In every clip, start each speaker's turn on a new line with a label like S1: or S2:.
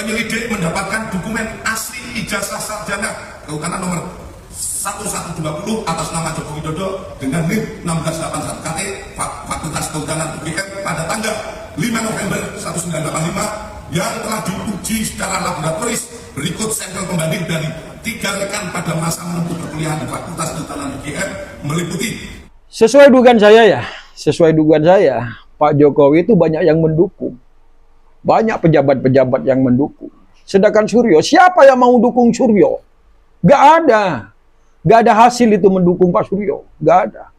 S1: Penyelidik mendapatkan dokumen asli ijazah sarjana kehutanan nomor 1120 atas nama Joko Widodo dengan NIM 1681 KT Fakultas Kehutanan UGM pada tanggal 5 November 1985 yang telah diuji secara laboratoris. Berikut sampel pembanding dari 3 rekan pada masa menempuh perkuliahan di Fakultas Kehutanan UGM meliputi.
S2: Sesuai dugaan saya, Pak Jokowi itu banyak yang mendukung. Banyak pejabat-pejabat yang mendukung. Sedangkan Suryo, siapa yang mau dukung Suryo? Gak ada. Gak ada hasil itu mendukung Pak Suryo. Gak ada.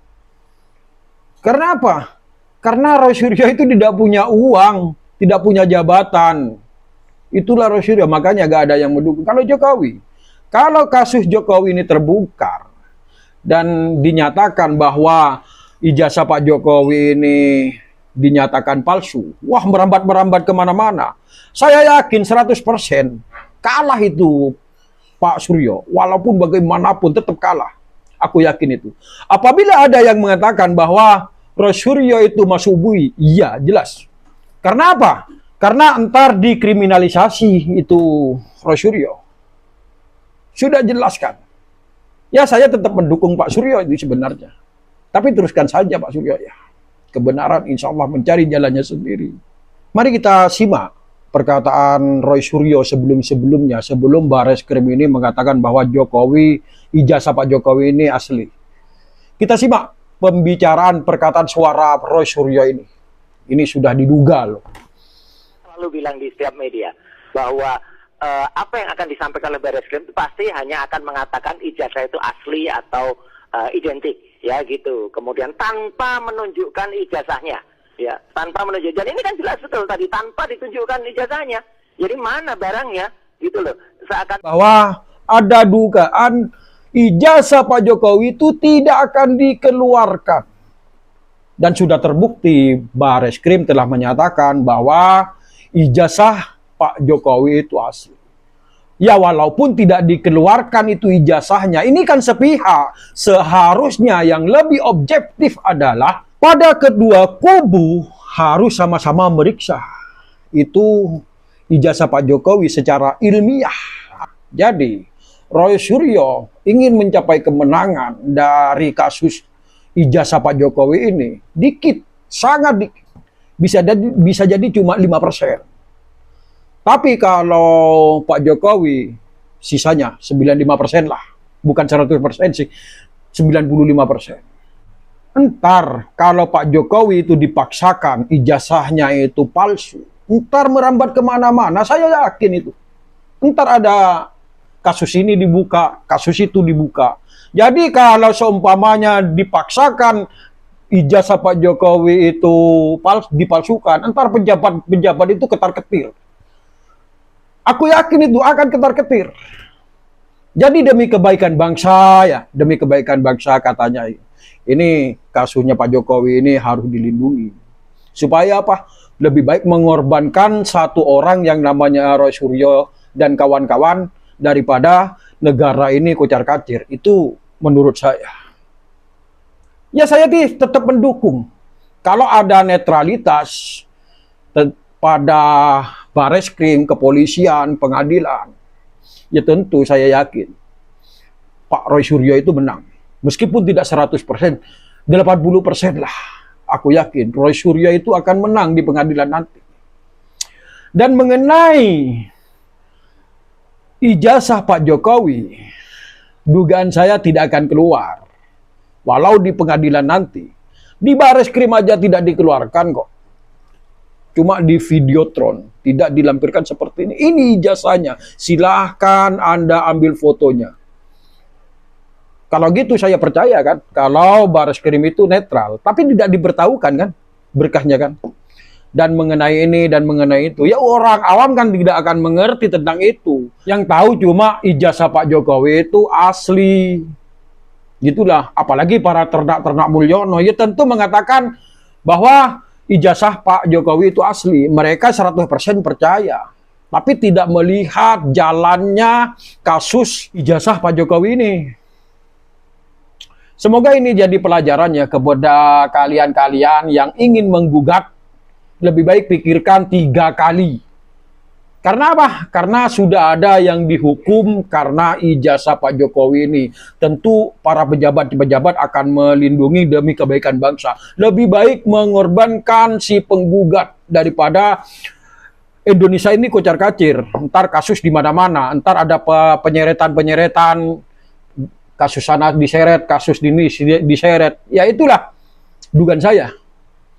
S2: Karena apa? Karena Roy Suryo itu tidak punya uang, tidak punya jabatan. Itulah Roy Suryo, makanya gak ada yang mendukung. Kalau Jokowi, kalau kasus Jokowi ini terbongkar dan dinyatakan bahwa ijazah Pak Jokowi ini dinyatakan palsu, wah merambat-merambat kemana-mana. Saya yakin 100% kalah itu Pak Suryo, walaupun bagaimanapun tetap kalah. Aku yakin itu. Apabila ada yang mengatakan bahwa Roy Suryo itu masuk bui, iya jelas. Karena apa? Karena entar dikriminalisasi itu Roy Suryo. Sudah jelaskan. Ya saya tetap mendukung Pak Suryo itu sebenarnya. Tapi teruskan saja Pak Suryo ya. Kebenaran insya Allah mencari jalannya sendiri. Mari kita simak perkataan Roy Suryo sebelum-sebelumnya, sebelum Bareskrim ini mengatakan bahwa Jokowi, ijazah Pak Jokowi ini asli. Kita simak pembicaraan perkataan suara Roy Suryo ini. Ini sudah diduga loh.
S3: Lalu bilang di setiap media bahwa apa yang akan disampaikan oleh Bareskrim itu pasti hanya akan mengatakan ijazah itu asli atau identik, ya gitu. Kemudian tanpa menunjukkan ijazahnya, ya, tanpa menunjukkan. Dan ini kan jelas betul tadi tanpa ditunjukkan ijazahnya. Jadi mana barangnya, gitu loh. Seakan
S2: bahwa ada dugaan ijazah Pak Jokowi itu tidak akan dikeluarkan. Dan sudah terbukti Bareskrim telah menyatakan bahwa ijazah Pak Jokowi itu asli. Ya walaupun tidak dikeluarkan itu ijazahnya, ini kan sepihak. Seharusnya yang lebih objektif adalah pada kedua kubu harus sama-sama meriksa itu ijazah Pak Jokowi secara ilmiah. Jadi Roy Suryo ingin mencapai kemenangan dari kasus ijazah Pak Jokowi ini dikit, sangat dikit. Bisa jadi cuma 5%. Tapi kalau Pak Jokowi sisanya 95% lah. Bukan 100% sih. 95%. Entar kalau Pak Jokowi itu dipaksakan ijazahnya itu palsu. Entar merambat kemana-mana. Saya yakin itu. Entar ada kasus ini dibuka. Kasus itu dibuka. Jadi kalau seumpamanya dipaksakan ijazah Pak Jokowi itu dipalsukan. Entar pejabat-pejabat itu ketar-ketir. Aku yakin itu akan ketar-ketir. Jadi demi kebaikan bangsa ya, demi kebaikan bangsa katanya. Ini kasusnya Pak Jokowi ini harus dilindungi. Supaya apa? Lebih baik mengorbankan satu orang yang namanya Roy Suryo dan kawan-kawan daripada negara ini kocar-kacir. Itu menurut saya. Ya saya tetap mendukung. Kalau ada netralitas pada Bareskrim, kepolisian, pengadilan, ya tentu saya yakin Pak Roy Suryo itu menang. Meskipun tidak 100%, 80% lah. Aku yakin Roy Suryo itu akan menang di pengadilan nanti. Dan mengenai ijazah Pak Jokowi, dugaan saya tidak akan keluar. Walau di pengadilan nanti. Di Bareskrim aja tidak dikeluarkan kok. Cuma di Videotron, tidak dilampirkan seperti ini. Ini ijazahnya, silahkan Anda ambil fotonya. Kalau gitu saya percaya kan, kalau Bareskrim itu netral. Tapi tidak diberitahukan kan, berkahnya kan. Dan mengenai ini dan mengenai itu, ya orang awam kan tidak akan mengerti tentang itu. Yang tahu cuma ijazah Pak Jokowi itu asli. Gitulah, apalagi para ternak-ternak Mulyono, ya tentu mengatakan bahwa ijazah Pak Jokowi itu asli. Mereka 100% percaya. Tapi tidak melihat jalannya kasus ijazah Pak Jokowi ini. Semoga ini jadi pelajarannya kepada kalian-kalian yang ingin menggugat. Lebih baik pikirkan 3 kali. Karena apa? Karena sudah ada yang dihukum karena ijazah Pak Jokowi ini. Tentu para pejabat-pejabat akan melindungi demi kebaikan bangsa. Lebih baik mengorbankan si penggugat daripada Indonesia ini kocar-kacir. Ntar kasus di mana-mana, ntar ada penyeretan-penyeretan, kasus sana diseret, kasus ini diseret. Ya itulah dugaan saya.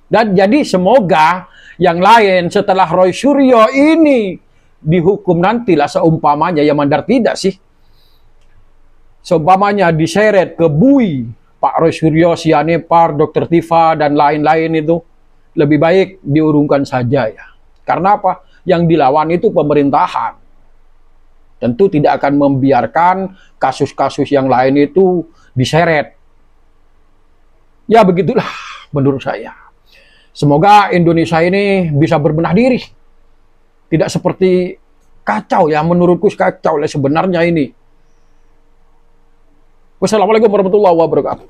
S2: Dan jadi semoga yang lain setelah Roy Suryo ini dihukum nantilah seumpamanya, ya mandar tidak sih. Seumpamanya diseret ke BUI, Pak Roy Suryo, Sianipar, Dr. Tifa, dan lain-lain itu, lebih baik diurungkan saja ya. Karena apa? Yang dilawan itu pemerintahan. Tentu tidak akan membiarkan kasus-kasus yang lain itu diseret. Ya begitulah menurut saya. Semoga Indonesia ini bisa berbenah diri. Tidak seperti kacau ya, menurutku kacau lah sebenarnya ini. Wassalamualaikum warahmatullahi wabarakatuh.